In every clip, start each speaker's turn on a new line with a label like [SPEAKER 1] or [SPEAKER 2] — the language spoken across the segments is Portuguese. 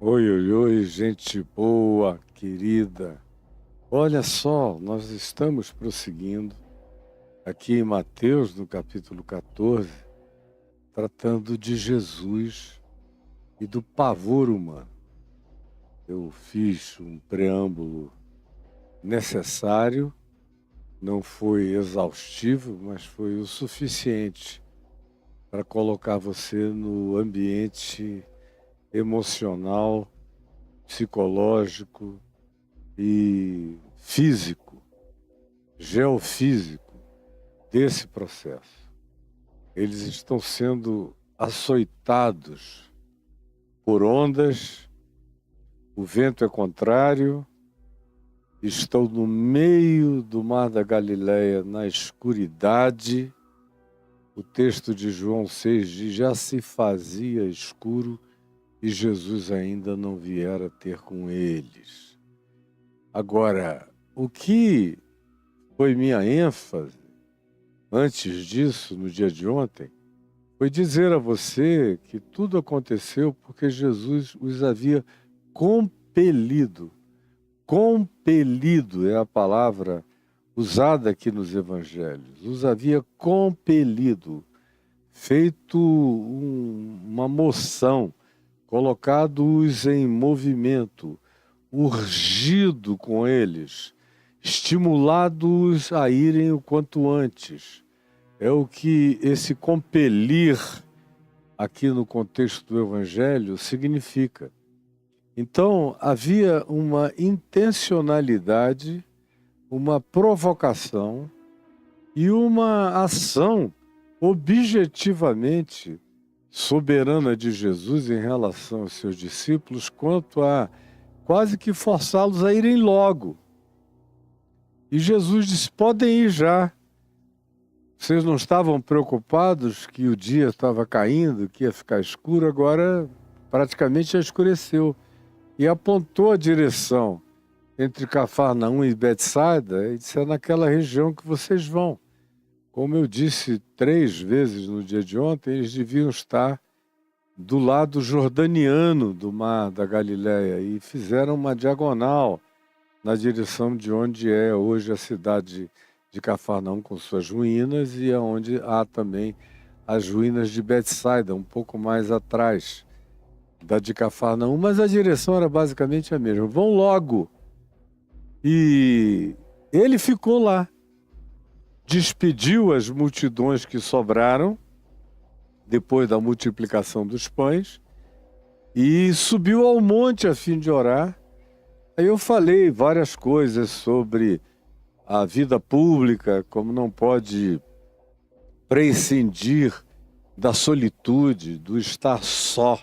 [SPEAKER 1] Oi, oi, oi, gente boa, querida. Olha só, nós estamos prosseguindo aqui em Mateus, no capítulo 14, tratando de Jesus e do pavor humano. Eu fiz um preâmbulo necessário, não foi exaustivo, mas foi o suficiente para colocar você no ambiente emocional, psicológico e físico, geofísico desse processo. Eles estão sendo açoitados por ondas, o vento é contrário, estão no meio do mar da Galileia, na escuridade. O texto de João 6 diz: já se fazia escuro e Jesus ainda não viera ter com eles. Agora, o que foi minha ênfase antes disso, no dia de ontem, foi dizer a você que tudo aconteceu porque Jesus os havia compelido. Compelido é a palavra usada aqui nos evangelhos. Os havia compelido, feito uma moção, colocado-os em movimento, urgido com eles, estimulados a irem o quanto antes. É o que esse compelir aqui no contexto do Evangelho significa. Então, havia uma intencionalidade, uma provocação e uma ação objetivamente soberana de Jesus em relação aos seus discípulos quanto a quase que forçá-los a irem logo. E Jesus disse: podem ir já. Vocês não estavam preocupados que o dia estava caindo, que ia ficar escuro, agora praticamente já escureceu. E apontou a direção entre Cafarnaum e Betsaida e disse: é naquela região que vocês vão. Como eu disse 3 vezes no dia de ontem, eles deviam estar do lado jordaniano do mar da Galileia e fizeram uma diagonal na direção de onde é hoje a cidade de Cafarnaum com suas ruínas e onde há também as ruínas de Betsaida, um pouco mais atrás da de Cafarnaum, mas a direção era basicamente a mesma. Vão logo. E ele ficou lá, despediu as multidões que sobraram depois da multiplicação dos pães e subiu ao monte a fim de orar. Aí eu falei várias coisas sobre a vida pública, como não pode prescindir da solitude, do estar só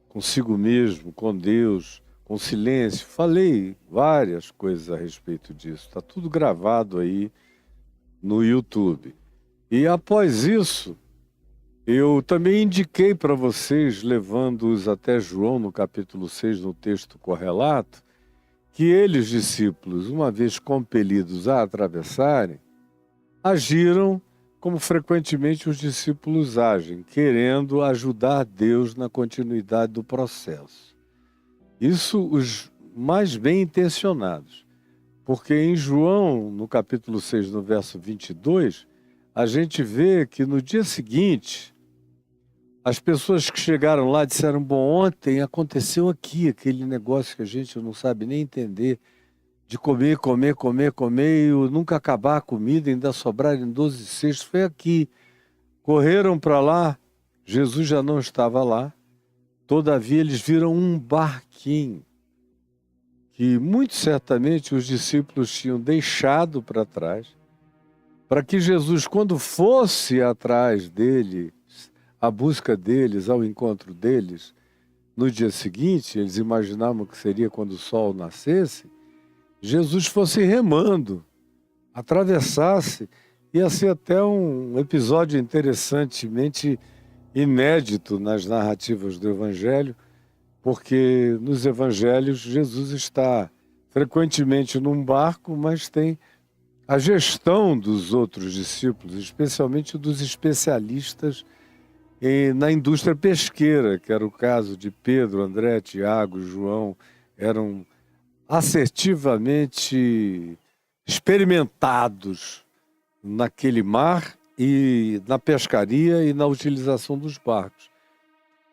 [SPEAKER 1] consigo mesmo, com Deus, com silêncio. Falei várias coisas a respeito disso. Está tudo gravado aí no YouTube. E após isso, eu também indiquei para vocês, levando-os até João, no capítulo 6, no texto correlato, que eles, discípulos, uma vez compelidos a atravessarem, agiram como frequentemente os discípulos agem, querendo ajudar Deus na continuidade do processo. Isso os mais bem intencionados, porque em João, no capítulo 6, no verso 22, a gente vê que no dia seguinte, as pessoas que chegaram lá disseram: bom, ontem aconteceu aqui aquele negócio que a gente não sabe nem entender, de comer e nunca acabar a comida, ainda sobrarem 12 cestos, foi aqui. Correram para lá, Jesus já não estava lá, todavia eles viram um barquinho, que muito certamente os discípulos tinham deixado para trás, para que Jesus, quando fosse atrás dele, à busca deles, ao encontro deles, no dia seguinte, eles imaginavam que seria quando o sol nascesse, Jesus fosse remando, atravessasse. Ia ser até um episódio interessantemente inédito nas narrativas do Evangelho, porque nos Evangelhos Jesus está frequentemente num barco, mas tem a gestão dos outros discípulos, especialmente dos especialistas na indústria pesqueira, que era o caso de Pedro, André, Tiago, João, eram assertivamente experimentados naquele mar e na pescaria e na utilização dos barcos.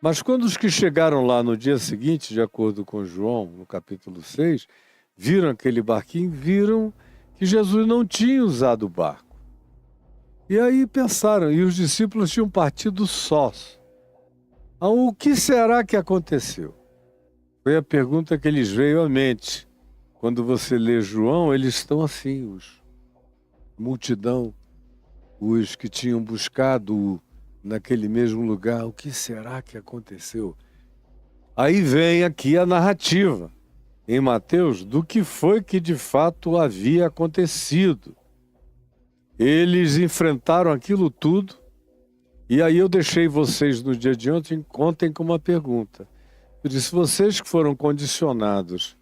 [SPEAKER 1] Mas quando os que chegaram lá no dia seguinte, de acordo com João, no capítulo 6, viram aquele barquinho, viram que Jesus não tinha usado o barco. E aí pensaram, e os discípulos tinham partido sós. O que será que aconteceu? Foi a pergunta que lhes veio à mente. Quando você lê João, eles estão assim, multidão, os que tinham buscado naquele mesmo lugar, o que será que aconteceu? Aí vem aqui a narrativa, em Mateus, do que foi que de fato havia acontecido. Eles enfrentaram aquilo tudo, e aí eu deixei vocês no dia de ontem, contem com uma pergunta. Eu disse, vocês que foram condicionados,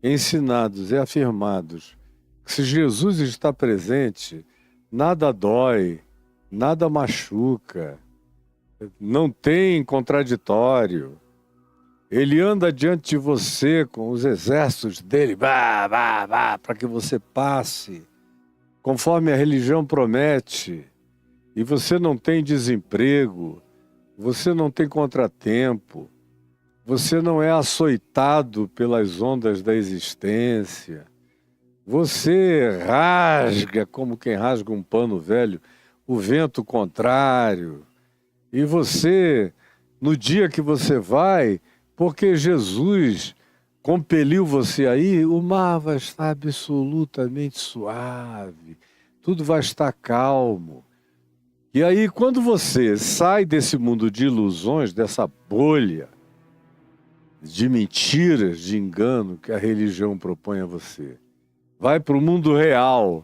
[SPEAKER 1] ensinados e afirmados que se Jesus está presente, nada dói, nada machuca, não tem contraditório. Ele anda diante de você com os exércitos dele, para que você passe, conforme a religião promete, e você não tem desemprego, você não tem contratempo, você não é açoitado pelas ondas da existência, você rasga, como quem rasga um pano velho, o vento contrário, e você, no dia que você vai, porque Jesus compeliu você aí, o mar vai estar absolutamente suave, tudo vai estar calmo. E aí, quando você sai desse mundo de ilusões, dessa bolha de mentiras, de engano que a religião propõe a você, vai para o mundo real,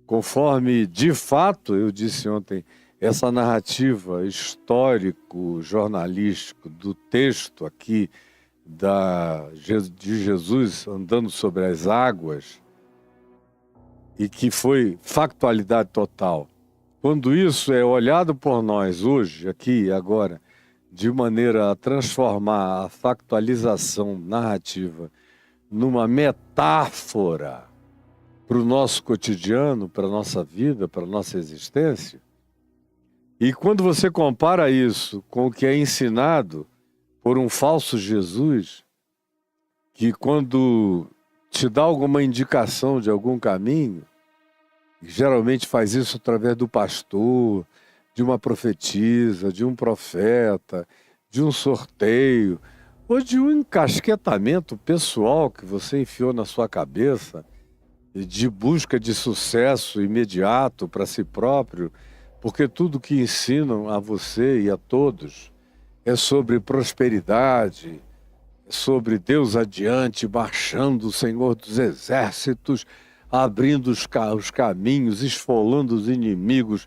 [SPEAKER 1] conforme, de fato, eu disse ontem, essa narrativa histórico-jornalístico do texto aqui de Jesus andando sobre as águas, e que foi factualidade total. Quando isso é olhado por nós hoje, aqui e agora, de maneira a transformar a factualização narrativa numa metáfora para o nosso cotidiano, para a nossa vida, para a nossa existência, e quando você compara isso com o que é ensinado por um falso Jesus, que quando te dá alguma indicação de algum caminho, geralmente faz isso através do pastor, de uma profetisa, de um profeta, de um sorteio, ou de um encasquetamento pessoal que você enfiou na sua cabeça, de busca de sucesso imediato para si próprio, porque tudo que ensinam a você e a todos é sobre prosperidade, é sobre Deus adiante, marchando o Senhor dos Exércitos, abrindo os caminhos, esfolando os inimigos,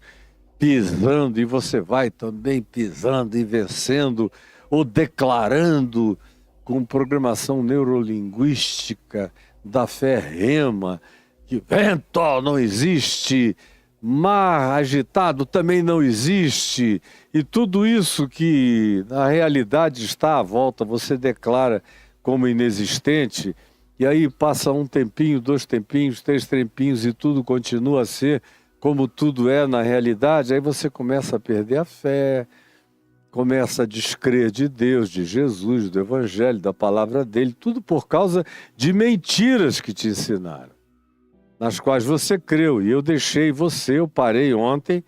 [SPEAKER 1] pisando, e você vai também pisando e vencendo, ou declarando com programação neurolinguística da fé rema, que vento não existe, mar agitado também não existe, e tudo isso que na realidade está à volta, você declara como inexistente, e aí passa um tempinho, 2 tempinhos, 3 tempinhos, e tudo continua a ser como tudo é na realidade. Aí você começa a perder a fé, começa a descrer de Deus, de Jesus, do Evangelho, da palavra dele, tudo por causa de mentiras que te ensinaram, nas quais você creu. E eu deixei você, eu parei ontem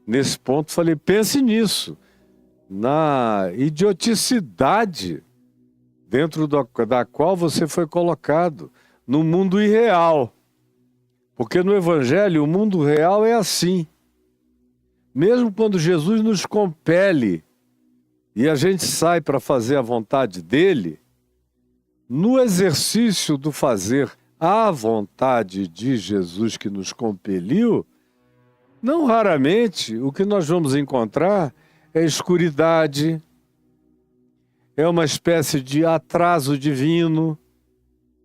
[SPEAKER 1] nesse ponto, falei, pense nisso, na idioticidade dentro da qual você foi colocado, no mundo irreal. Porque no Evangelho o mundo real é assim. Mesmo quando Jesus nos compele e a gente sai para fazer a vontade dele, no exercício do fazer a vontade de Jesus que nos compeliu, não raramente o que nós vamos encontrar é escuridade, é uma espécie de atraso divino.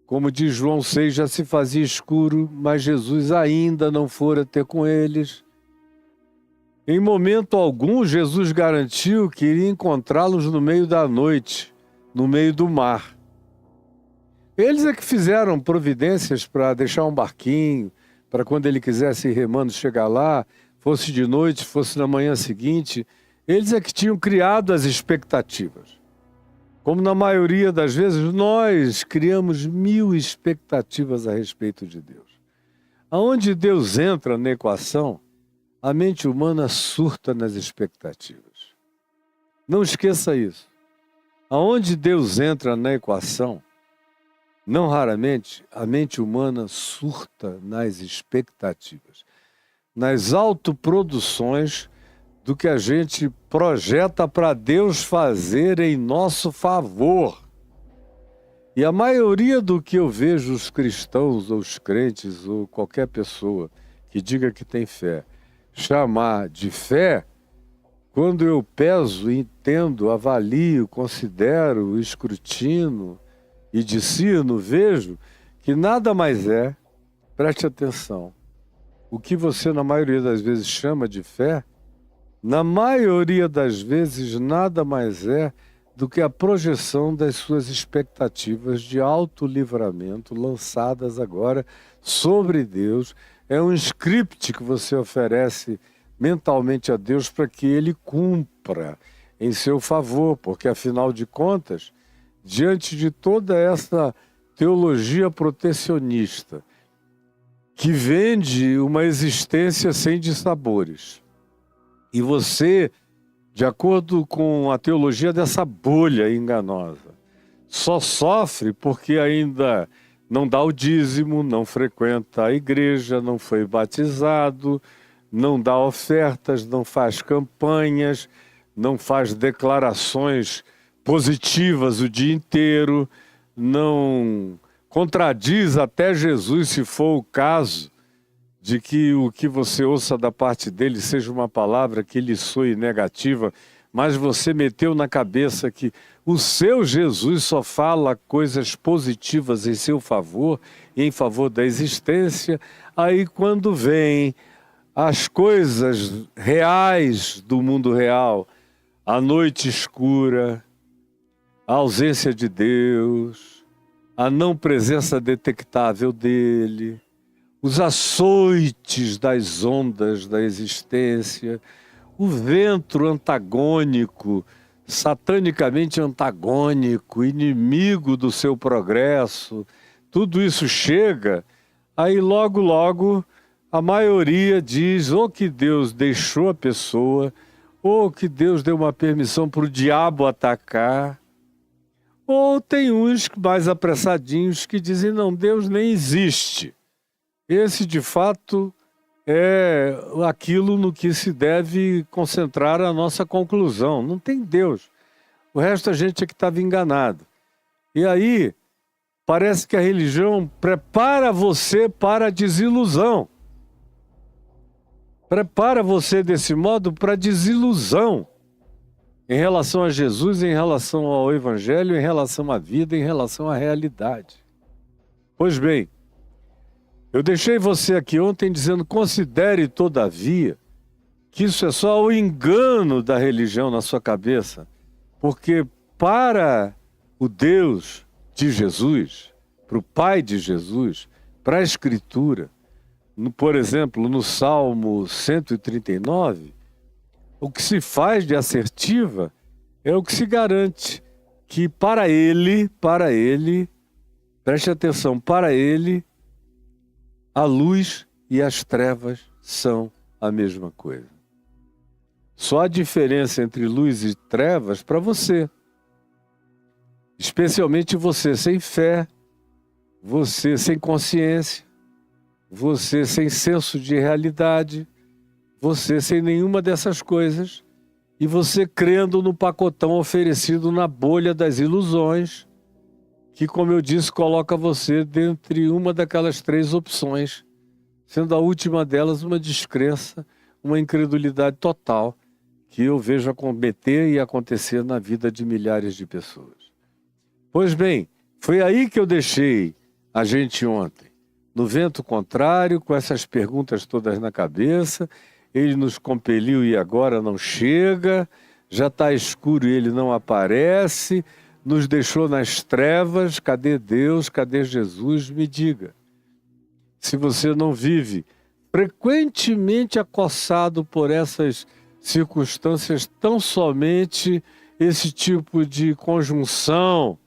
[SPEAKER 1] Como diz João 6, já se fazia escuro, mas Jesus ainda não fora ter com eles. Em momento algum, Jesus garantiu que iria encontrá-los no meio da noite, no meio do mar. Eles é que fizeram providências para deixar um barquinho, para quando ele quisesse ir remando chegar lá, fosse de noite, fosse na manhã seguinte. Eles é que tinham criado as expectativas. Como na maioria das vezes, nós criamos 1000 expectativas a respeito de Deus. Aonde Deus entra na equação, a mente humana surta nas expectativas. Não esqueça isso. Aonde Deus entra na equação, não raramente a mente humana surta nas expectativas, nas autoproduções do que a gente projeta para Deus fazer em nosso favor. E a maioria do que eu vejo os cristãos ou os crentes ou qualquer pessoa que diga que tem fé, chamar de fé, quando eu peso, entendo, avalio, considero, escrutino e discerno, vejo que nada mais é, preste atenção, o que você na maioria das vezes chama de fé, na maioria das vezes nada mais é do que a projeção das suas expectativas de autolivramento lançadas agora sobre Deus. É um script que você oferece mentalmente a Deus para que Ele cumpra em seu favor, porque afinal de contas, diante de toda essa teologia protecionista que vende uma existência sem dissabores, e você, de acordo com a teologia dessa bolha enganosa, só sofre porque ainda não dá o dízimo, não frequenta a igreja, não foi batizado, não dá ofertas, não faz campanhas, não faz declarações positivas o dia inteiro, não contradiz até Jesus, se for o caso, de que o que você ouça da parte dele seja uma palavra que lhe soe negativa, mas você meteu na cabeça que o seu Jesus só fala coisas positivas em seu favor e em favor da existência. Aí quando vem as coisas reais do mundo real, a noite escura, a ausência de Deus, a não presença detectável dele, os açoites das ondas da existência, o vento antagônico, satanicamente antagônico, inimigo do seu progresso, tudo isso chega, aí logo a maioria diz ou que Deus deixou a pessoa, ou que Deus deu uma permissão para o diabo atacar, ou tem uns mais apressadinhos que dizem, não, Deus nem existe. Esse, de fato, é aquilo no que se deve concentrar a nossa conclusão. Não tem Deus. O resto a gente é que estava enganado. E aí, parece que a religião prepara você para a desilusão. Prepara você desse modo para a desilusão em relação a Jesus, em relação ao Evangelho, em relação à vida, em relação à realidade. Pois bem, eu deixei você aqui ontem dizendo, considere todavia que isso é só o engano da religião na sua cabeça, porque para o Deus de Jesus, para o Pai de Jesus, para a Escritura, por exemplo, no Salmo 139, o que se faz de assertiva é o que se garante, que para ele, preste atenção, para ele, a luz e as trevas são a mesma coisa. Só a diferença entre luz e trevas para você. Especialmente você sem fé, você sem consciência, você sem senso de realidade, você sem nenhuma dessas coisas e você crendo no pacotão oferecido na bolha das ilusões, que, como eu disse, coloca você dentre uma daquelas 3 opções, sendo a última delas uma descrença, uma incredulidade total, que eu vejo acometer e acontecer na vida de milhares de pessoas. Pois bem, foi aí que eu deixei a gente ontem, no vento contrário, com essas perguntas todas na cabeça, ele nos compeliu e agora não chega, já está escuro e ele não aparece, nos deixou nas trevas, cadê Deus, cadê Jesus? Me diga. Se você não vive frequentemente acossado por essas circunstâncias, tão somente esse tipo de conjunção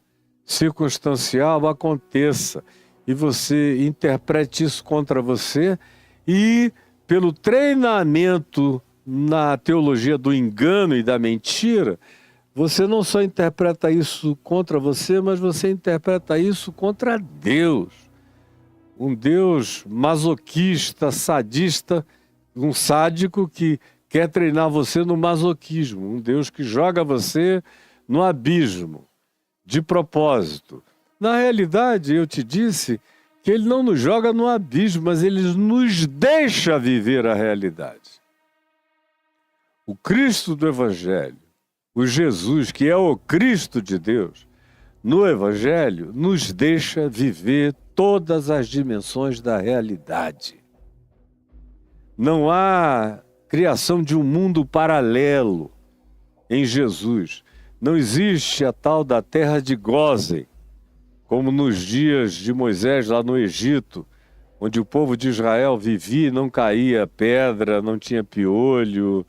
[SPEAKER 1] circunstancial aconteça e você interprete isso contra você e, pelo treinamento na teologia do engano e da mentira, você não só interpreta isso contra você, mas você interpreta isso contra Deus. Um Deus masoquista, sadista, um sádico que quer treinar você no masoquismo. Um Deus que joga você no abismo, de propósito. Na realidade, eu te disse que ele não nos joga no abismo, mas ele nos deixa viver a realidade. O Cristo do Evangelho, o Jesus, que é o Cristo de Deus, no Evangelho, nos deixa viver todas as dimensões da realidade. Não há criação de um mundo paralelo em Jesus. Não existe a tal da terra de Gósen, como nos dias de Moisés lá no Egito, onde o povo de Israel vivia e não caía pedra, não tinha piolho,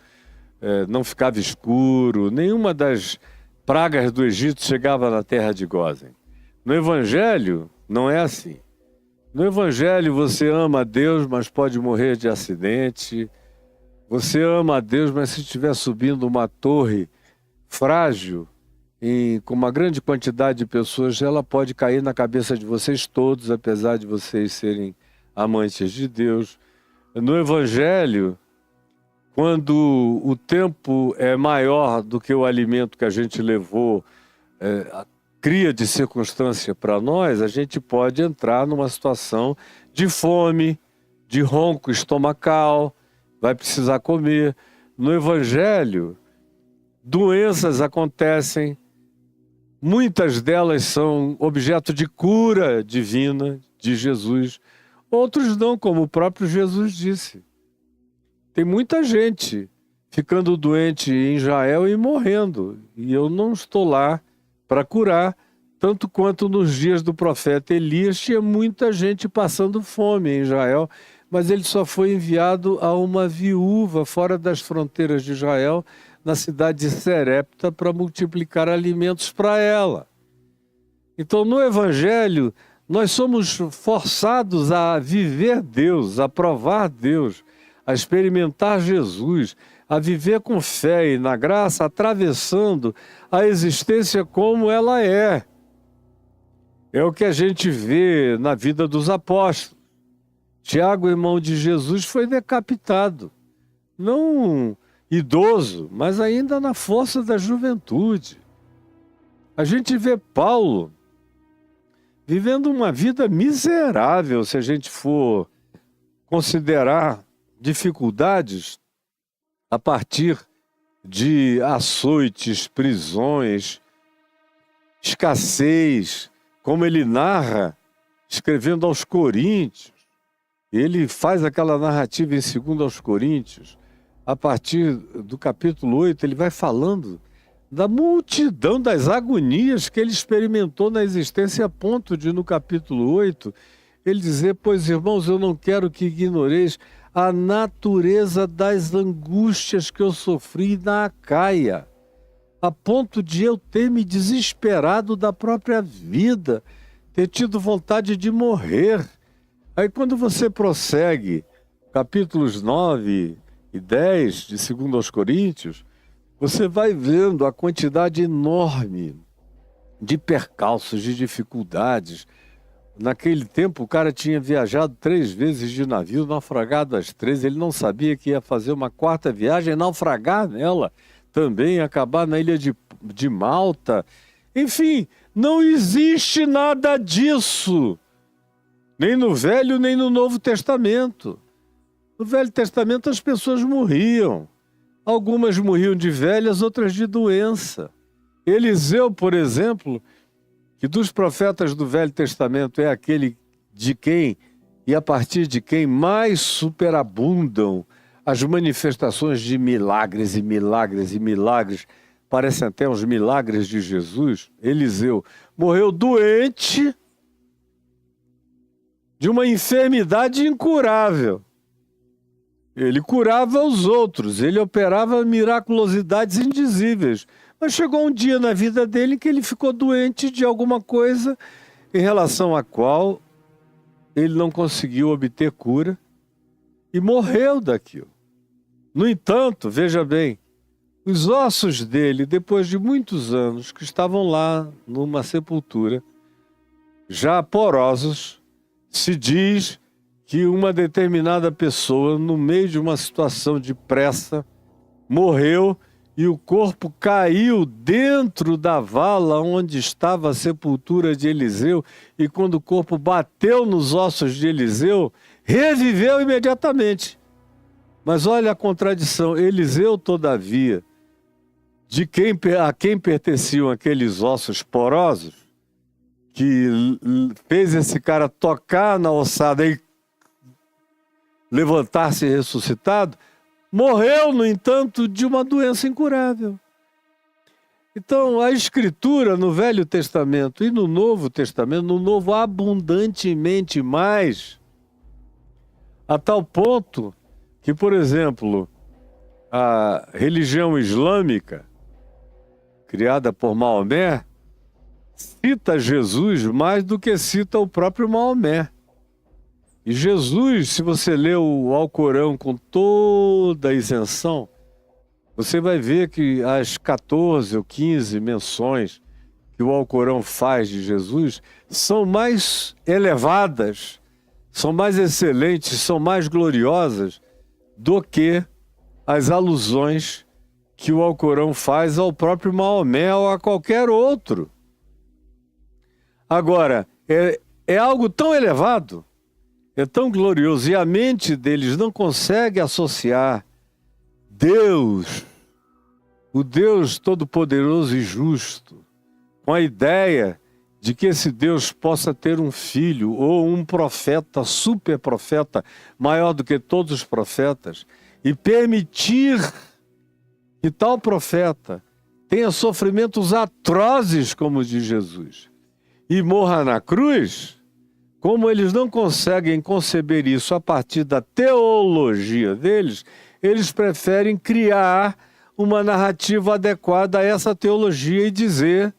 [SPEAKER 1] não ficava escuro. Nenhuma das pragas do Egito chegava na terra de Gósen. No Evangelho, não é assim. No Evangelho, você ama a Deus, mas pode morrer de acidente. Você ama a Deus, mas se estiver subindo uma torre frágil, com uma grande quantidade de pessoas, ela pode cair na cabeça de vocês todos, apesar de vocês serem amantes de Deus. No Evangelho, quando o tempo é maior do que o alimento que a gente levou, cria de circunstância para nós, a gente pode entrar numa situação de fome, de ronco estomacal, vai precisar comer. No Evangelho, doenças acontecem, muitas delas são objeto de cura divina de Jesus, outros não, como o próprio Jesus disse. Tem muita gente ficando doente em Israel e morrendo, e eu não estou lá para curar, tanto quanto nos dias do profeta Elias tinha muita gente passando fome em Israel, mas ele só foi enviado a uma viúva fora das fronteiras de Israel, na cidade de Serepta, para multiplicar alimentos para ela. Então, no Evangelho, nós somos forçados a viver Deus, a provar Deus, a experimentar Jesus, a viver com fé e na graça, atravessando a existência como ela é. É o que a gente vê na vida dos apóstolos. Tiago, irmão de Jesus, foi decapitado. Não idoso, mas ainda na força da juventude. A gente vê Paulo vivendo uma vida miserável, se a gente for considerar dificuldades a partir de açoites, prisões, escassez, como ele narra, escrevendo aos Coríntios. Ele faz aquela narrativa em 2 aos Coríntios, a partir do capítulo 8, ele vai falando da multidão das agonias que ele experimentou na existência, a ponto de, no capítulo 8, ele dizer: pois, irmãos, eu não quero que ignoreis a natureza das angústias que eu sofri na Acaia, a ponto de eu ter me desesperado da própria vida, ter tido vontade de morrer. Aí quando você prossegue, capítulos 9 e 10 de 2 aos Coríntios, você vai vendo a quantidade enorme de percalços, de dificuldades. Naquele tempo o cara tinha viajado 3 vezes de navio, naufragado as 3, ele não sabia que ia fazer uma 4ª viagem, naufragar nela, também acabar na ilha de Malta. Enfim, não existe nada disso, nem no Velho nem no Novo Testamento. No Velho Testamento as pessoas morriam, algumas morriam de velhas, outras de doença. Eliseu, por exemplo, que dos profetas do Velho Testamento é aquele de quem e a partir de quem mais superabundam as manifestações de milagres e milagres e milagres, parecem até os milagres de Jesus. Eliseu morreu doente de uma enfermidade incurável. Ele curava os outros, ele operava miraculosidades indizíveis. Mas chegou um dia na vida dele que ele ficou doente de alguma coisa em relação à qual ele não conseguiu obter cura e morreu daquilo. No entanto, veja bem, os ossos dele, depois de muitos anos que estavam lá numa sepultura, já porosos, se diz que uma determinada pessoa, no meio de uma situação de pressa, morreu e o corpo caiu dentro da vala onde estava a sepultura de Eliseu, e quando o corpo bateu nos ossos de Eliseu, reviveu imediatamente. Mas olha a contradição, Eliseu, todavia, a quem pertenciam aqueles ossos porosos, que fez esse cara tocar na ossada e levantar-se ressuscitado, morreu, no entanto, de uma doença incurável. Então, a Escritura no Velho Testamento e no Novo Testamento, no Novo abundantemente mais, a tal ponto que, por exemplo, a religião islâmica, criada por Maomé, cita Jesus mais do que cita o próprio Maomé. E Jesus, se você lê o Alcorão com toda a isenção, você vai ver que as 14 ou 15 menções que o Alcorão faz de Jesus são mais elevadas, são mais excelentes, são mais gloriosas do que as alusões que o Alcorão faz ao próprio Maomé ou a qualquer outro. Agora, é algo tão elevado, é tão glorioso, e a mente deles não consegue associar Deus, o Deus Todo-Poderoso e Justo, com a ideia de que esse Deus possa ter um filho ou um profeta, super profeta, maior do que todos os profetas, e permitir que tal profeta tenha sofrimentos atrozes como o de Jesus e morra na cruz. Como eles não conseguem conceber isso a partir da teologia deles, eles preferem criar uma narrativa adequada a essa teologia e dizer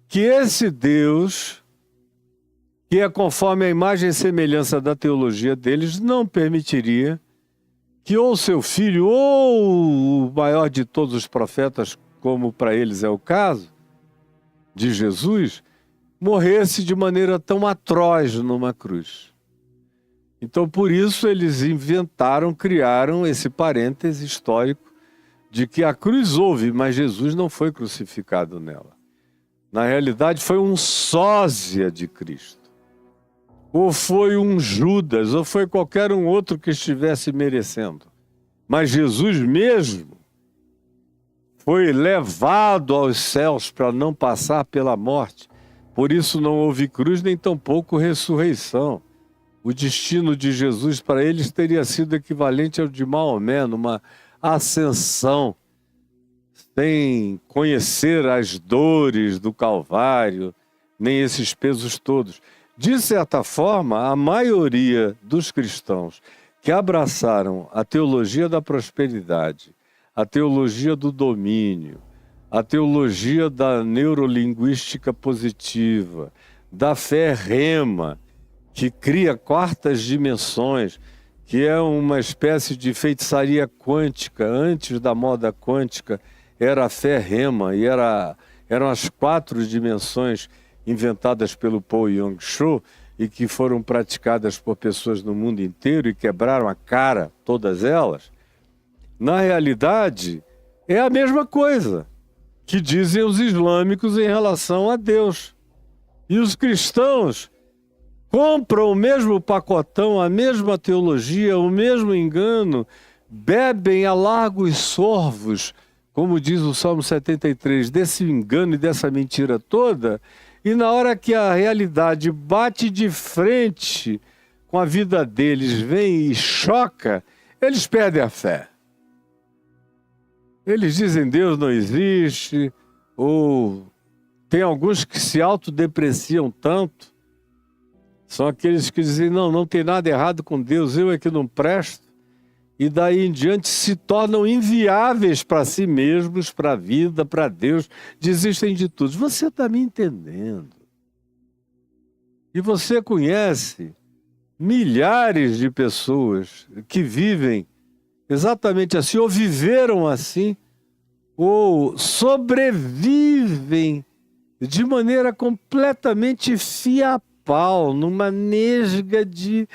[SPEAKER 1] que esse Deus, que é conforme a imagem e semelhança da teologia deles, não permitiria que ou seu filho, ou o maior de todos os profetas, como para eles é o caso, de Jesus, morresse de maneira tão atroz numa cruz. Então, por isso, eles criaram esse parêntese histórico de que a cruz houve, mas Jesus não foi crucificado nela. Na realidade, foi um sósia de Cristo. Ou foi um Judas, ou foi qualquer um outro que estivesse merecendo. Mas Jesus mesmo foi levado aos céus para não passar pela morte. Por isso não houve cruz, nem tampouco ressurreição. O destino de Jesus para eles teria sido equivalente ao de Maomé, numa ascensão, sem conhecer as dores do Calvário, nem esses pesos todos. De certa forma, a maioria dos cristãos que abraçaram a teologia da prosperidade, a teologia do domínio, a teologia da neurolinguística positiva, da fé rema, que cria quartas dimensões, que é uma espécie de feitiçaria quântica. Antes da moda quântica era a fé rema, e eram as 4 dimensões inventadas pelo Paul Yong-Cho e que foram praticadas por pessoas no mundo inteiro e quebraram a cara, todas elas. Na realidade, é a mesma coisa que dizem os islâmicos em relação a Deus. E os cristãos compram o mesmo pacotão, a mesma teologia, o mesmo engano, bebem a largos sorvos, como diz o Salmo 73, desse engano e dessa mentira toda, e na hora que a realidade bate de frente com a vida deles, vem e choca, eles perdem a fé. Eles dizem Deus não existe, ou tem alguns que se autodepreciam tanto, são aqueles que dizem, não tem nada errado com Deus, eu é que não presto, e daí em diante se tornam inviáveis para si mesmos, para a vida, para Deus, desistem de tudo. Você está me entendendo? E você conhece milhares de pessoas que vivem exatamente assim, ou viveram assim, ou sobrevivem de maneira completamente fiapal, numa nesga de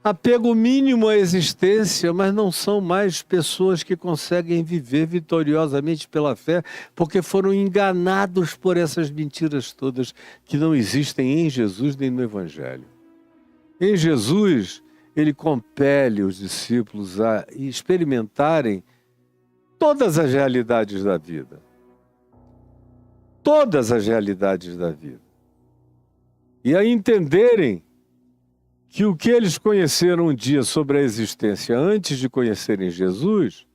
[SPEAKER 1] apego mínimo à existência, mas não são mais pessoas que conseguem viver vitoriosamente pela fé, porque foram enganados por essas mentiras todas que não existem em Jesus nem no Evangelho. Em Jesus, ele compele os discípulos a experimentarem todas as realidades da vida. Todas as realidades da vida. E a entenderem que o que eles conheceram um dia sobre a existência antes de conhecerem Jesus,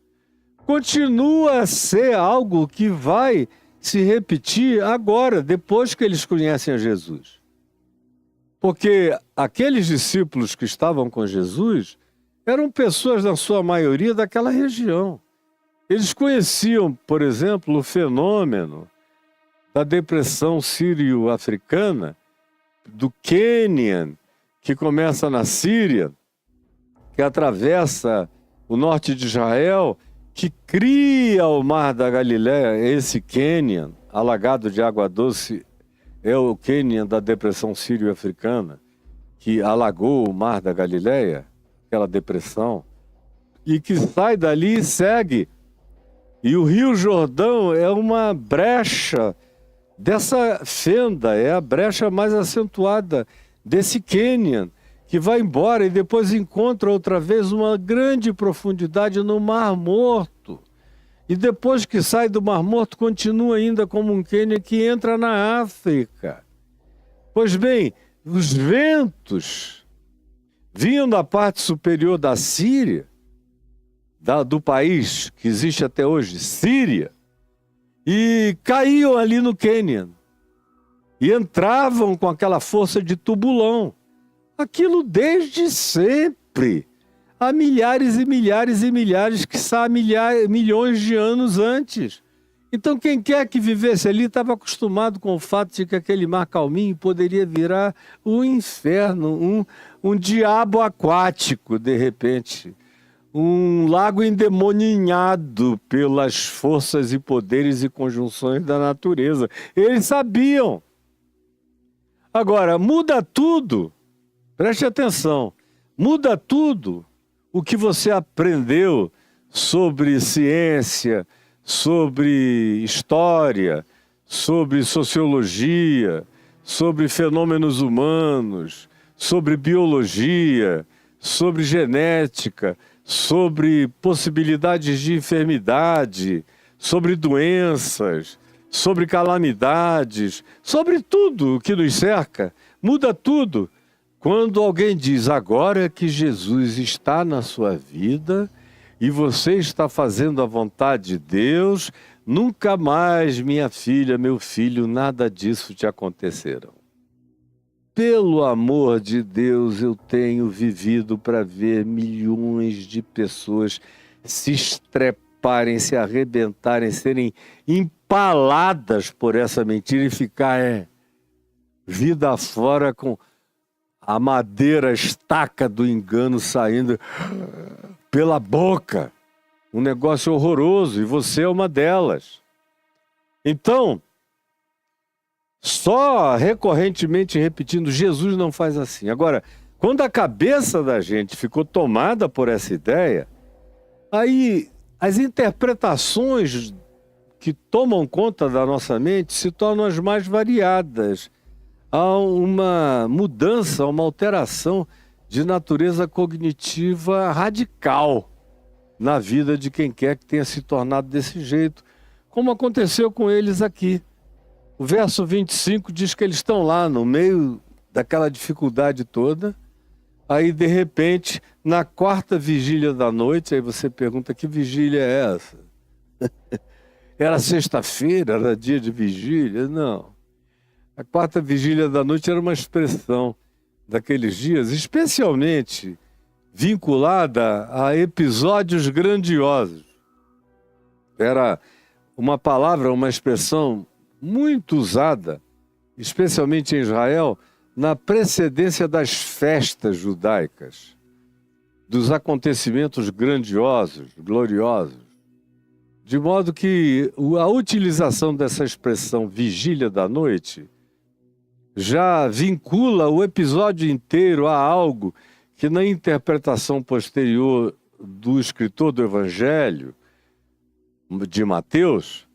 [SPEAKER 1] continua a ser algo que vai se repetir agora, depois que eles conhecem a Jesus. Porque aqueles discípulos que estavam com Jesus eram pessoas, na sua maioria, daquela região. Eles conheciam, por exemplo, o fenômeno da depressão sírio-africana, do Quênia, que começa na Síria, que atravessa o norte de Israel, que cria o Mar da Galileia. Esse Quênia, alagado de água doce, é o Quênia da depressão sírio-africana, que alagou o Mar da Galileia, aquela depressão, e que sai dali e segue. E o Rio Jordão é uma brecha dessa fenda, é a brecha mais acentuada desse Quênia, que vai embora e depois encontra outra vez uma grande profundidade no Mar Morto. E depois que sai do Mar Morto, continua ainda como um Quênia que entra na África. Pois bem, os ventos vinham da parte superior da Síria, do país que existe até hoje, Síria, e caíam ali no Quênia. E entravam com aquela força de tubulão. Aquilo desde sempre. Há milhares e milhares e milhares, quiçá milhões de anos antes. Então quem quer que vivesse ali estava acostumado com o fato de que aquele mar calminho poderia virar um inferno, um diabo aquático, de repente. Um lago endemoninhado pelas forças e poderes e conjunções da natureza. Eles sabiam. Agora, muda tudo, preste atenção, muda tudo o que você aprendeu sobre ciência, sobre história, sobre sociologia, sobre fenômenos humanos, sobre biologia, sobre genética, sobre possibilidades de enfermidade, sobre doenças, sobre calamidades, sobre tudo o que nos cerca. Muda tudo quando alguém diz, agora que Jesus está na sua vida e você está fazendo a vontade de Deus, nunca mais, minha filha, meu filho, nada disso te acontecerá. Pelo amor de Deus, eu tenho vivido para ver milhões de pessoas se estreparem, se arrebentarem, serem empaladas por essa mentira e ficar vida fora com a madeira, a estaca do engano saindo pela boca. Um negócio horroroso, e você é uma delas. Então, só recorrentemente repetindo, Jesus não faz assim. Agora, quando a cabeça da gente ficou tomada por essa ideia, aí as interpretações que tomam conta da nossa mente se tornam as mais variadas. Há uma mudança, uma alteração de natureza cognitiva radical na vida de quem quer que tenha se tornado desse jeito, como aconteceu com eles aqui. O verso 25 diz que eles estão lá no meio daquela dificuldade toda, Aí, de repente, na quarta vigília da noite, aí você pergunta, que vigília é essa? Era sexta-feira, era dia de vigília? Não. A quarta vigília da noite era uma expressão daqueles dias, especialmente vinculada a episódios grandiosos. Era uma palavra, uma expressão muito usada, especialmente em Israel, na precedência das festas judaicas, dos acontecimentos grandiosos, gloriosos. De modo que a utilização dessa expressão vigília da noite já vincula o episódio inteiro a algo que na interpretação posterior do escritor do Evangelho, de Mateus,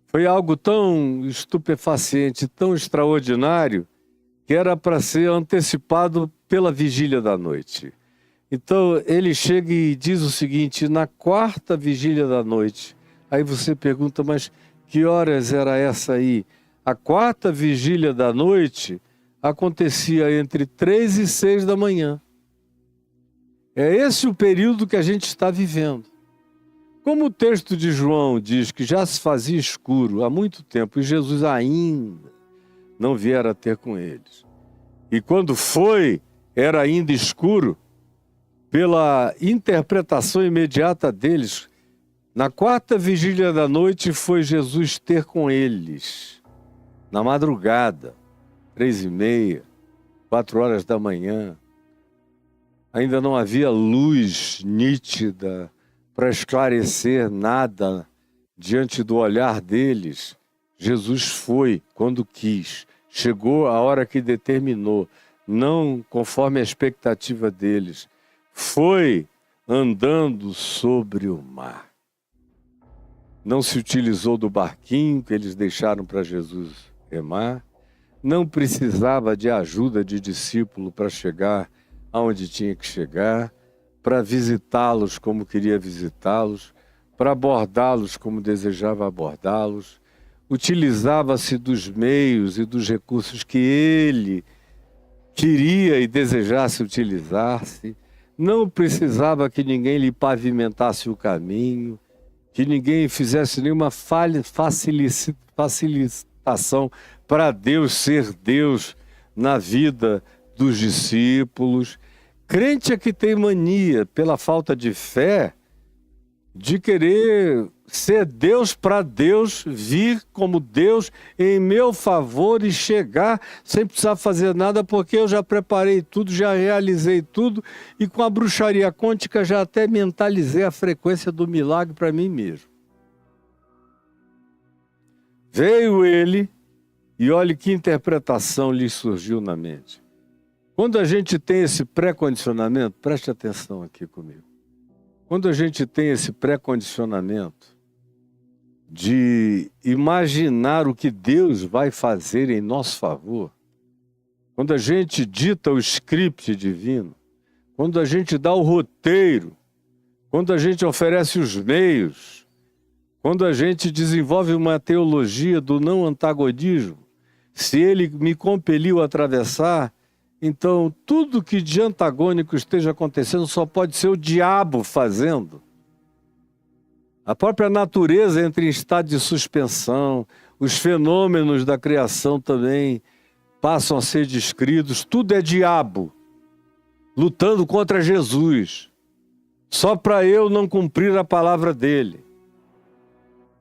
[SPEAKER 1] foi algo tão estupefaciente, tão extraordinário, que era para ser antecipado pela vigília da noite. Então ele chega e diz o seguinte, na quarta vigília da noite. Aí você pergunta, mas que horas era essa aí? A quarta vigília da noite acontecia entre 3 e 6 da manhã. É esse o período que a gente está vivendo. Como o texto de João diz que já se fazia escuro há muito tempo e Jesus ainda não viera ter com eles. E quando foi, era ainda escuro, pela interpretação imediata deles, na quarta vigília da noite foi Jesus ter com eles, na madrugada, 3h30, 4 horas da manhã. Ainda não havia luz nítida para esclarecer nada diante do olhar deles. Jesus foi quando quis, chegou a hora que determinou, não conforme a expectativa deles. Foi andando sobre o mar. Não se utilizou do barquinho que eles deixaram para Jesus remar, não precisava de ajuda de discípulo para chegar aonde tinha que chegar, para visitá-los como queria visitá-los, para abordá-los como desejava abordá-los. Utilizava-se dos meios e dos recursos que ele queria e desejasse utilizar-se. Não precisava que ninguém lhe pavimentasse o caminho, que ninguém fizesse nenhuma facilitação para Deus ser Deus na vida dos discípulos. Crente é que tem mania, pela falta de fé, de querer ser Deus para Deus, vir como Deus em meu favor e chegar sem precisar fazer nada, porque eu já preparei tudo, já realizei tudo e com a bruxaria quântica já até mentalizei a frequência do milagre para mim mesmo. Veio ele e olhe que interpretação lhe surgiu na mente. Quando a gente tem esse pré-condicionamento, preste atenção aqui comigo. Quando a gente tem esse pré-condicionamento de imaginar o que Deus vai fazer em nosso favor, quando a gente dita o script divino, quando a gente dá o roteiro, quando a gente oferece os meios, quando a gente desenvolve uma teologia do não antagonismo, se ele me compeliu a atravessar, então tudo que de antagônico esteja acontecendo só pode ser o diabo fazendo. A própria natureza entra em estado de suspensão, os fenômenos da criação também passam a ser descritos, tudo é diabo, lutando contra Jesus, só para eu não cumprir a palavra dele.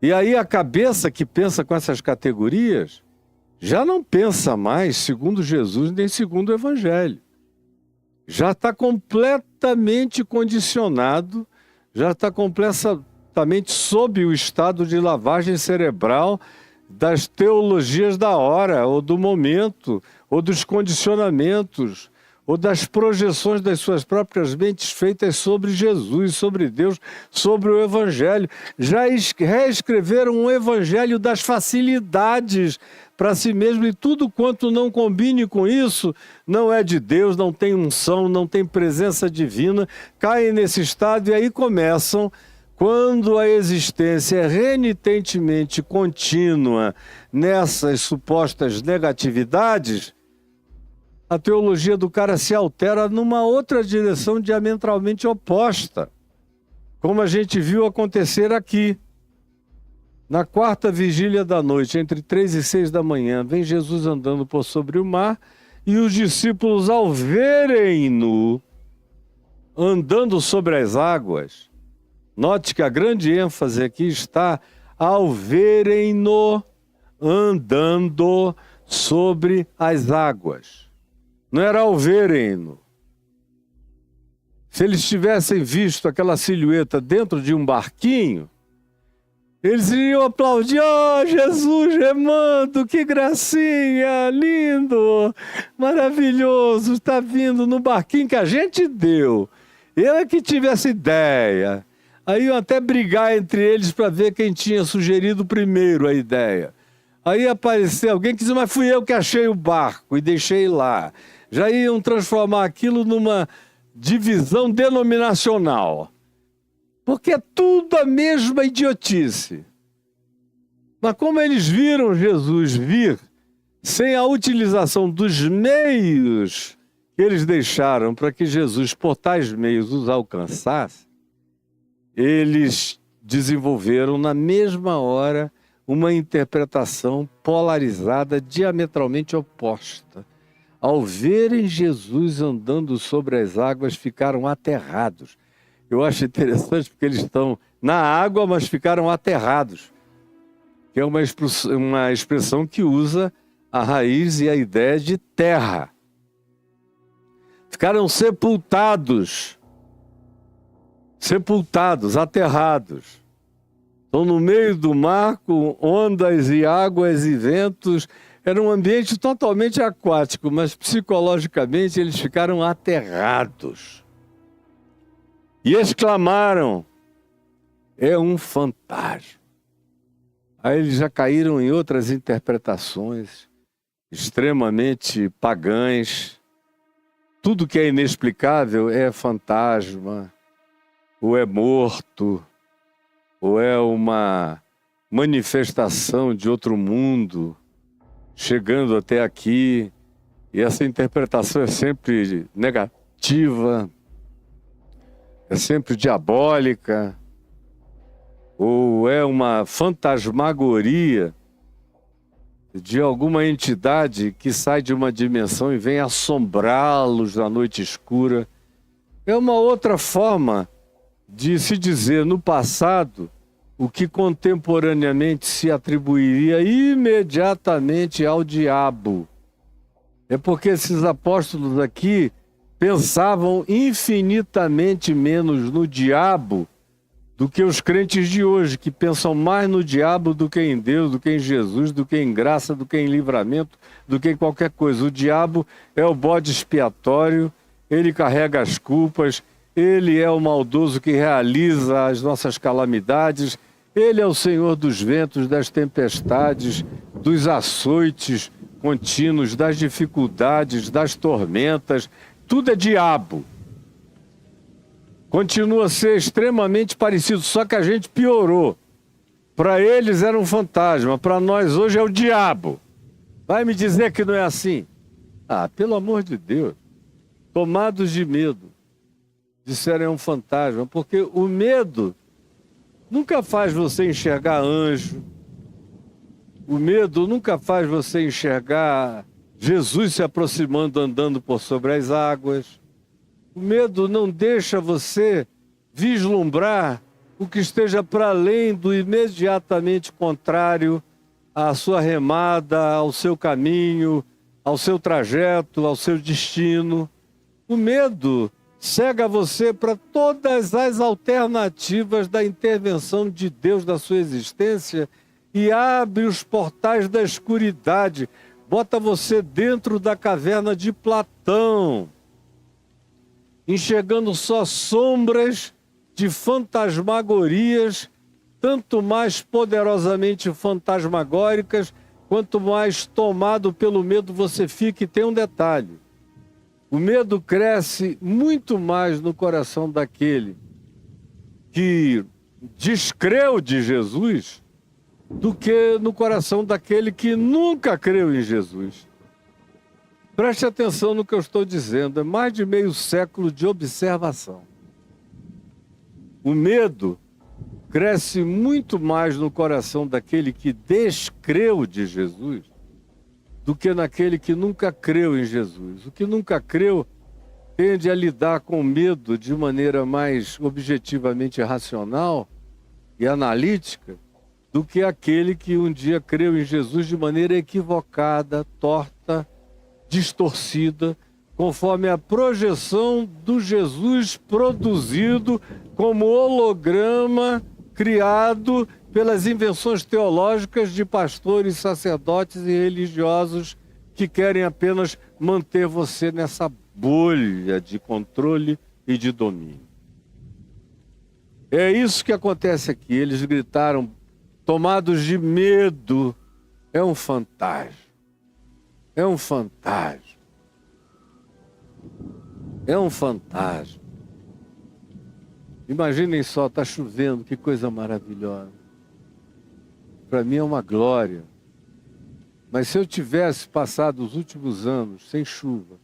[SPEAKER 1] E aí a cabeça que pensa com essas categorias já não pensa mais segundo Jesus nem segundo o Evangelho. Já está completamente condicionado, já está completamente sob o estado de lavagem cerebral das teologias da hora, ou do momento, ou dos condicionamentos, ou das projeções das suas próprias mentes feitas sobre Jesus, sobre Deus, sobre o Evangelho. Já reescreveram um Evangelho das facilidades para si mesmo, e tudo quanto não combine com isso não é de Deus, não tem unção, não tem presença divina, caem nesse estado e aí começam, quando a existência é renitentemente contínua nessas supostas negatividades, a teologia do cara se altera numa outra direção diametralmente oposta, como a gente viu acontecer aqui. Na quarta vigília da noite, entre 3 e 6 da manhã, vem Jesus andando por sobre o mar, e os discípulos, ao verem-no andando sobre as águas, note que a grande ênfase aqui está ao verem-no andando sobre as águas. Não era ao verem-no. Se eles tivessem visto aquela silhueta dentro de um barquinho, eles iriam aplaudir: "Oh, Jesus remando, que gracinha, lindo, maravilhoso, está vindo no barquinho que a gente deu. Eu é que tive essa ideia." Aí iam até brigar entre eles para ver quem tinha sugerido primeiro a ideia. Aí apareceu alguém que dizia: "Mas fui eu que achei o barco e deixei lá." Já iam transformar aquilo numa divisão denominacional. Porque é tudo a mesma idiotice. Mas como eles viram Jesus vir sem a utilização dos meios que eles deixaram para que Jesus, por tais meios, os alcançasse, eles desenvolveram na mesma hora uma interpretação polarizada, diametralmente oposta. Ao verem Jesus andando sobre as águas, ficaram aterrados. Eu acho interessante porque eles estão na água, mas ficaram aterrados. Que é uma expressão que usa a raiz e a ideia de terra. Ficaram sepultados, aterrados. Estão no meio do mar com ondas e águas e ventos. Era um ambiente totalmente aquático, mas psicologicamente eles ficaram aterrados. E exclamaram: "É um fantasma." Aí eles já caíram em outras interpretações extremamente pagãs. Tudo que é inexplicável é fantasma, ou é morto, ou é uma manifestação de outro mundo chegando até aqui. E essa interpretação é sempre negativa, é sempre diabólica, ou é uma fantasmagoria de alguma entidade que sai de uma dimensão e vem assombrá-los na noite escura. É uma outra forma de se dizer no passado o que contemporaneamente se atribuiria imediatamente ao diabo. É porque esses apóstolos aqui pensavam infinitamente menos no diabo do que os crentes de hoje, que pensam mais no diabo do que em Deus, do que em Jesus, do que em graça, do que em livramento, do que em qualquer coisa. O diabo é o bode expiatório, ele carrega as culpas, ele é o maldoso que realiza as nossas calamidades, ele é o Senhor dos ventos, das tempestades, dos açoites contínuos, das dificuldades, das tormentas. Tudo é diabo. Continua a ser extremamente parecido, só que a gente piorou. Para eles era um fantasma, para nós hoje é o diabo. Vai me dizer que não é assim? Ah, pelo amor de Deus. Tomados de medo, disseram é um fantasma, porque o medo nunca faz você enxergar anjo. O medo nunca faz você enxergar Jesus se aproximando, andando por sobre as águas. O medo não deixa você vislumbrar o que esteja para além do imediatamente contrário à sua remada, ao seu caminho, ao seu trajeto, ao seu destino. O medo cega você para todas as alternativas da intervenção de Deus na sua existência e abre os portais da escuridade, bota você dentro da caverna de Platão, enxergando só sombras de fantasmagorias, tanto mais poderosamente fantasmagóricas, quanto mais tomado pelo medo você fica. E tem um detalhe: o medo cresce muito mais no coração daquele que descreu de Jesus do que no coração daquele que nunca creu em Jesus. Preste atenção no que eu estou dizendo, é mais de meio século de observação. O medo cresce muito mais no coração daquele que descreu de Jesus do que naquele que nunca creu em Jesus. O que nunca creu tende a lidar com o medo de maneira mais objetivamente racional e analítica do que aquele que um dia creu em Jesus de maneira equivocada, torta, distorcida, conforme a projeção do Jesus produzido como holograma criado pelas invenções teológicas de pastores, sacerdotes e religiosos que querem apenas manter você nessa bolha de controle e de domínio. É isso que acontece aqui. Eles gritaram, tomados de medo, é um fantasma. É um fantasma. É um fantasma. Imaginem só, está chovendo, que coisa maravilhosa. Para mim é uma glória. Mas se eu tivesse passado os últimos anos sem chuva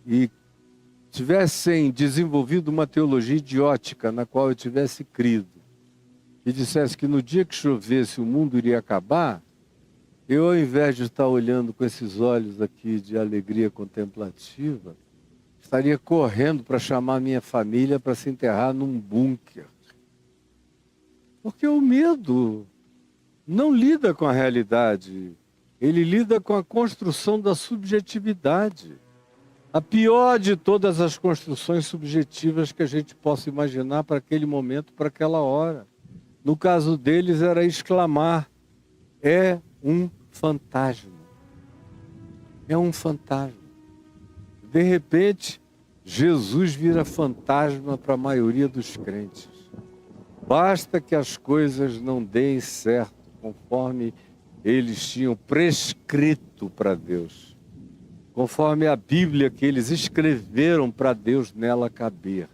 [SPEAKER 1] e tivessem desenvolvido uma teologia idiótica na qual eu tivesse crido e dissesse que no dia que chovesse o mundo iria acabar, eu, ao invés de estar olhando com esses olhos aqui de alegria contemplativa, estaria correndo para chamar minha família para se enterrar num bunker. Porque o medo não lida com a realidade, ele lida com a construção da subjetividade. A pior de todas as construções subjetivas que a gente possa imaginar para aquele momento, para aquela hora. No caso deles era exclamar, é um fantasma. É um fantasma. De repente, Jesus vira fantasma para a maioria dos crentes. Basta que as coisas não deem certo conforme eles tinham prescrito para Deus, conforme a Bíblia que eles escreveram para Deus nela caber,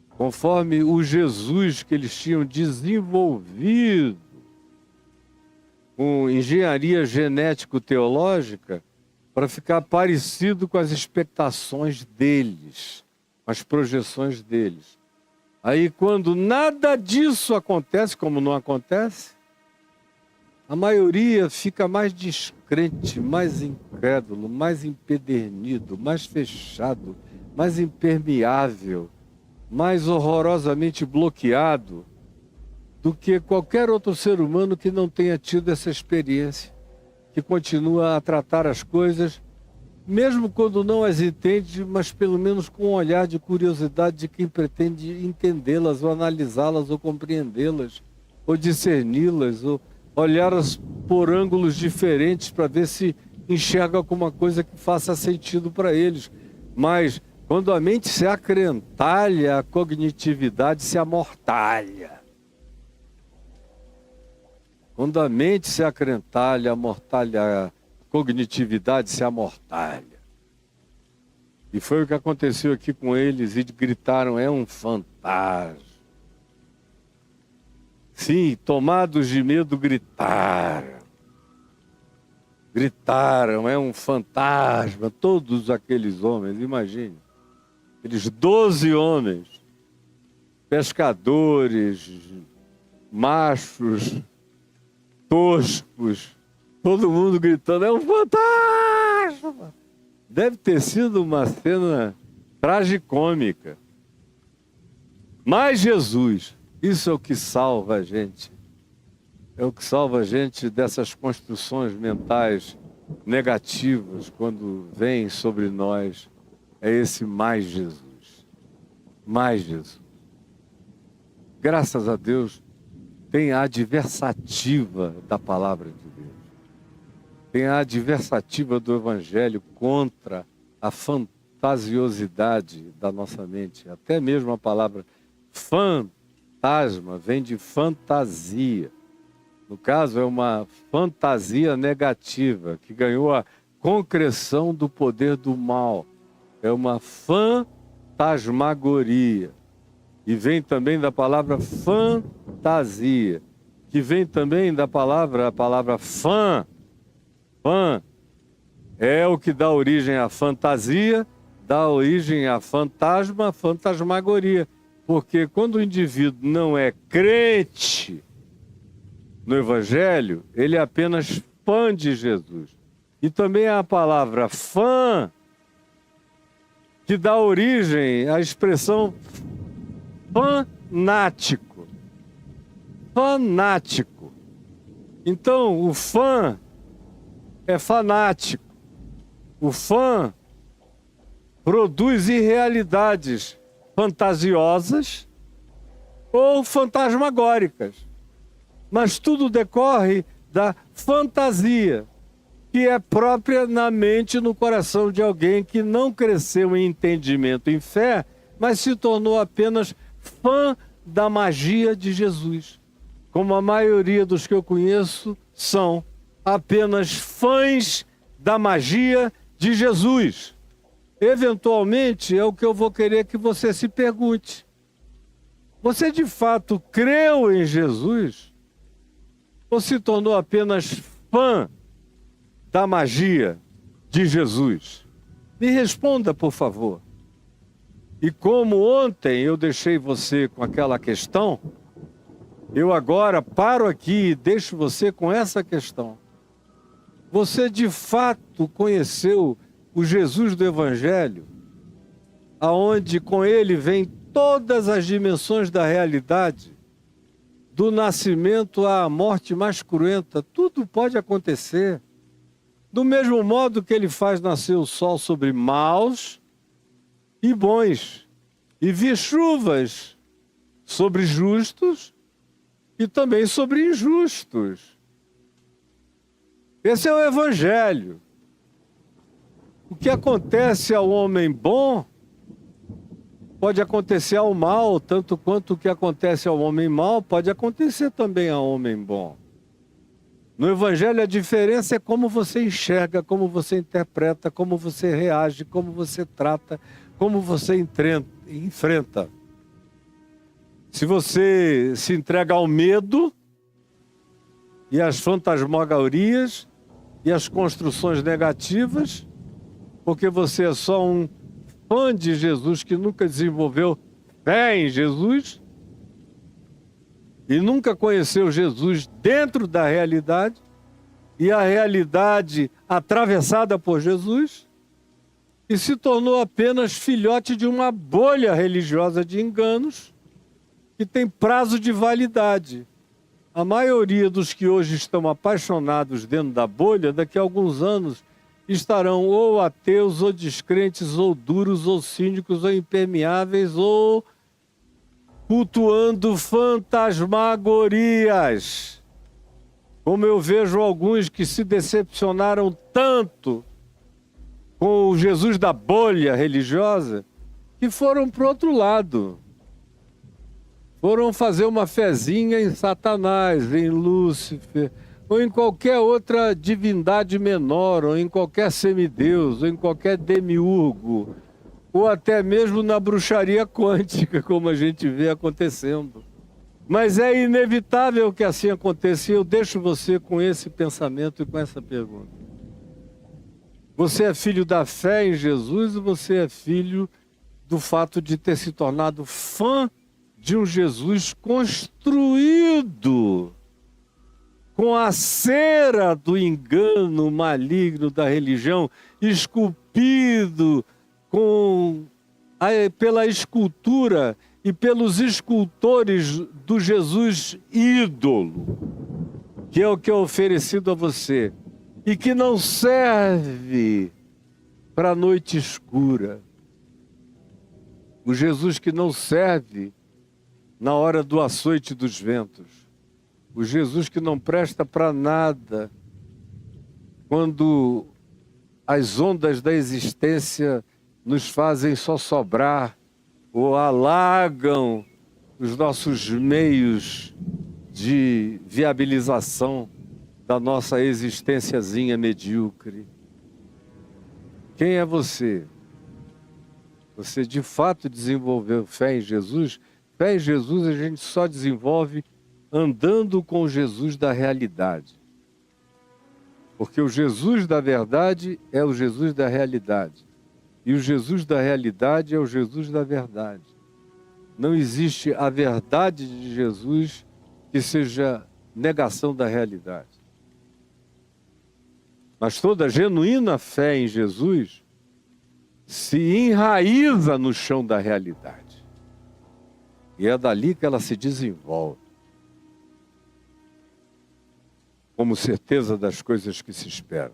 [SPEAKER 1] conforme o Jesus que eles tinham desenvolvido com engenharia genético-teológica para ficar parecido com as expectações deles, com as projeções deles. Aí quando nada disso acontece, como não acontece, a maioria fica mais descrente, mais incrédulo, mais empedernido, mais fechado, mais impermeável, mais horrorosamente bloqueado do que qualquer outro ser humano que não tenha tido essa experiência, que continua a tratar as coisas, mesmo quando não as entende, mas pelo menos com um olhar de curiosidade de quem pretende entendê-las, ou analisá-las, ou compreendê-las, ou discerni-las, ou olhar-as por ângulos diferentes para ver se enxerga alguma coisa que faça sentido para eles. Mas quando a mente se acrentalha, a cognitividade se amortalha. Quando a mente se acrentalha, a cognitividade se amortalha. E foi o que aconteceu aqui com eles, e gritaram, é um fantasma. Sim, tomados de medo, gritaram. Gritaram, é um fantasma. Todos aqueles homens, imagine. Aqueles 12 homens, pescadores, machos, toscos, todo mundo gritando, é um fantasma. Deve ter sido uma cena tragicômica. Mas Jesus, isso é o que salva a gente. É o que salva a gente dessas construções mentais negativas quando vêm sobre nós. É esse mais Jesus. Mais Jesus. Graças a Deus, tem a adversativa da palavra de Deus. Tem a adversativa do Evangelho contra a fantasiosidade da nossa mente. Até mesmo a palavra fantasma vem de fantasia. No caso, é uma fantasia negativa que ganhou a concreção do poder do mal. É uma fantasmagoria. E vem também da palavra fantasia, que vem também da palavra, a palavra fã, É o que dá origem à fantasia, dá origem a fantasma, fantasmagoria. Porque quando o indivíduo não é crente no Evangelho, ele é apenas fã de Jesus. E também a palavra fã, que dá origem à expressão fanático. Fanático. Então, o fã é fanático. O fã produz irrealidades fantasiosas ou fantasmagóricas. Mas tudo decorre da fantasia, que é própria na mente e no coração de alguém que não cresceu em entendimento, em fé, mas se tornou apenas fã da magia de Jesus. Como a maioria dos que eu conheço são apenas fãs da magia de Jesus. Eventualmente, é o que eu vou querer que você se pergunte. Você de fato creu em Jesus? Ou se tornou apenas fã da magia de Jesus? Me responda, por favor. E como ontem eu deixei você com aquela questão, eu agora paro aqui e deixo você com essa questão. Você de fato conheceu o Jesus do Evangelho, aonde com ele vem todas as dimensões da realidade, do nascimento à morte mais cruenta, tudo pode acontecer. Do mesmo modo que ele faz nascer o sol sobre maus e bons, e vir chuvas sobre justos e também sobre injustos. Esse é o Evangelho. O que acontece ao homem bom pode acontecer ao mal, tanto quanto o que acontece ao homem mau pode acontecer também ao homem bom. No Evangelho a diferença é como você enxerga, como você interpreta, como você reage, como você trata, como você enfrenta. Se você se entrega ao medo e às fantasmagorias e às construções negativas, porque você é só um fã de Jesus que nunca desenvolveu fé em Jesus e nunca conheceu Jesus dentro da realidade e a realidade atravessada por Jesus, e se tornou apenas filhote de uma bolha religiosa de enganos que tem prazo de validade. A maioria dos que hoje estão apaixonados dentro da bolha, daqui a alguns anos, estarão ou ateus, ou descrentes, ou duros, ou cínicos, ou impermeáveis, ou cultuando fantasmagorias. Como eu vejo alguns que se decepcionaram tanto com o Jesus da bolha religiosa, que foram para o outro lado. Foram fazer uma fezinha em Satanás, em Lúcifer, ou em qualquer outra divindade menor, ou em qualquer semideus, ou em qualquer demiurgo, ou até mesmo na bruxaria quântica, como a gente vê acontecendo. Mas é inevitável que assim aconteça, e eu deixo você com esse pensamento e com essa pergunta. Você é filho da fé em Jesus ou você é filho do fato de ter se tornado fã de um Jesus construído com a cera do engano maligno da religião, esculpido pela escultura e pelos escultores do Jesus ídolo, que é o que é oferecido a você, e que não serve para a noite escura. O Jesus que não serve na hora do açoite dos ventos. O Jesus que não presta para nada quando as ondas da existência nos fazem só sobrar ou alagam os nossos meios de viabilização da nossa existenciazinha medíocre. Quem é você? Você de fato desenvolveu fé em Jesus? Fé em Jesus a gente só desenvolve andando com o Jesus da realidade. Porque o Jesus da verdade é o Jesus da realidade. E o Jesus da realidade é o Jesus da verdade. Não existe a verdade de Jesus que seja negação da realidade. Mas toda genuína fé em Jesus se enraiza no chão da realidade. E é dali que ela se desenvolve. Como certeza das coisas que se esperam.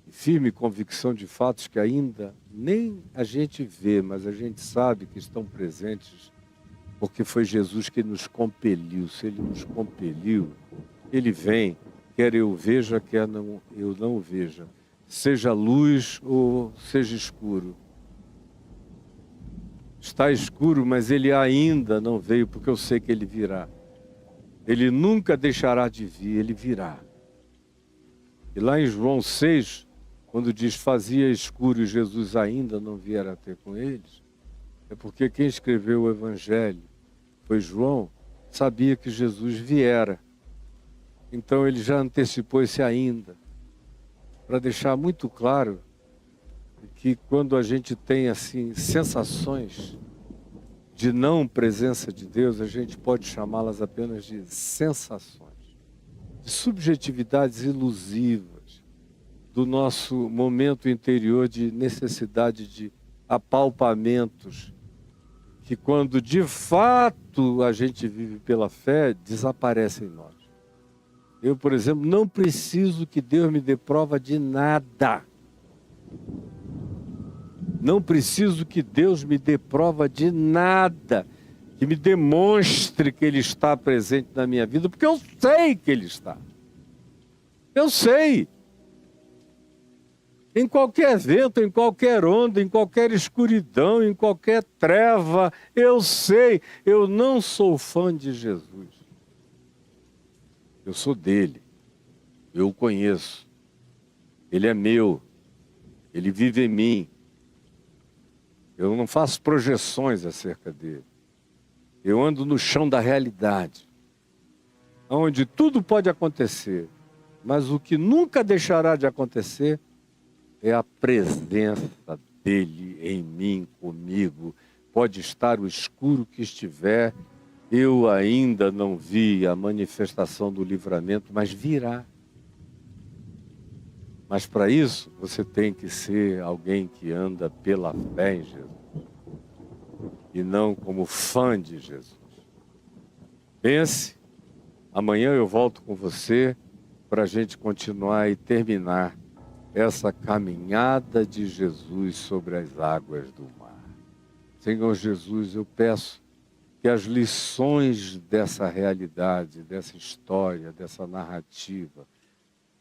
[SPEAKER 1] E firme convicção de fatos que ainda nem a gente vê, mas a gente sabe que estão presentes, porque foi Jesus que nos compeliu. Se Ele nos compeliu, Ele vem, quer eu veja, quer eu não o veja. Seja luz ou seja escuro. Está escuro, mas Ele ainda não veio, porque eu sei que Ele virá. Ele nunca deixará de vir, Ele virá. E lá em João 6, quando diz fazia escuro e Jesus ainda não viera ter com eles, é porque quem escreveu o Evangelho foi João, sabia que Jesus viera. Então ele já antecipou esse ainda, para deixar muito claro que quando a gente tem assim sensações de não presença de Deus, a gente pode chamá-las apenas de sensações, de subjetividades ilusivas do nosso momento interior de necessidade de apalpamentos, que quando de fato a gente vive pela fé, desaparecem em nós. Eu, por exemplo, não preciso que Deus me dê prova de nada. Não preciso que Deus me dê prova de nada, que me demonstre que Ele está presente na minha vida, porque eu sei que Ele está. Eu sei. Em qualquer vento, em qualquer onda, em qualquer escuridão, em qualquer treva, eu sei. Eu não sou fã de Jesus. Eu sou dele. Eu o conheço. Ele é meu. Ele vive em mim. Eu não faço projeções acerca dele. Eu ando no chão da realidade, onde tudo pode acontecer, mas o que nunca deixará de acontecer é a presença dele em mim, comigo. Pode estar o escuro que estiver, eu ainda não vi a manifestação do livramento, mas virá. Mas para isso, você tem que ser alguém que anda pela fé em Jesus. E não como fã de Jesus. Pense, amanhã eu volto com você para a gente continuar e terminar essa caminhada de Jesus sobre as águas do mar. Senhor Jesus, eu peço que as lições dessa realidade, dessa história, dessa narrativa,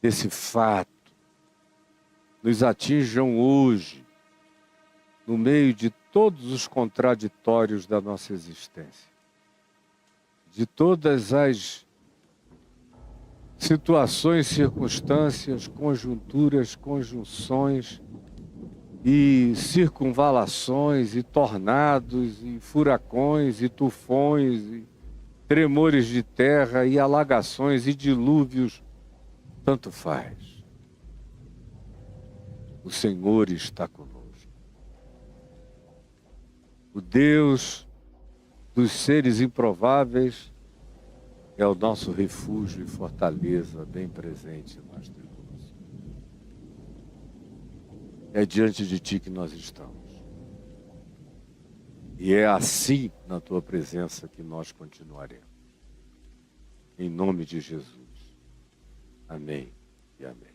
[SPEAKER 1] desse fato, nos atinjam hoje, no meio de todos os contraditórios da nossa existência, de todas as situações, circunstâncias, conjunturas, conjunções e circunvalações e tornados e furacões e tufões e tremores de terra e alagações e dilúvios, tanto faz. O Senhor está conosco. O Deus dos seres improváveis é o nosso refúgio e fortaleza bem presente em nós todos. É diante de Ti que nós estamos. E é assim, na Tua presença, que nós continuaremos. Em nome de Jesus. Amém e amém.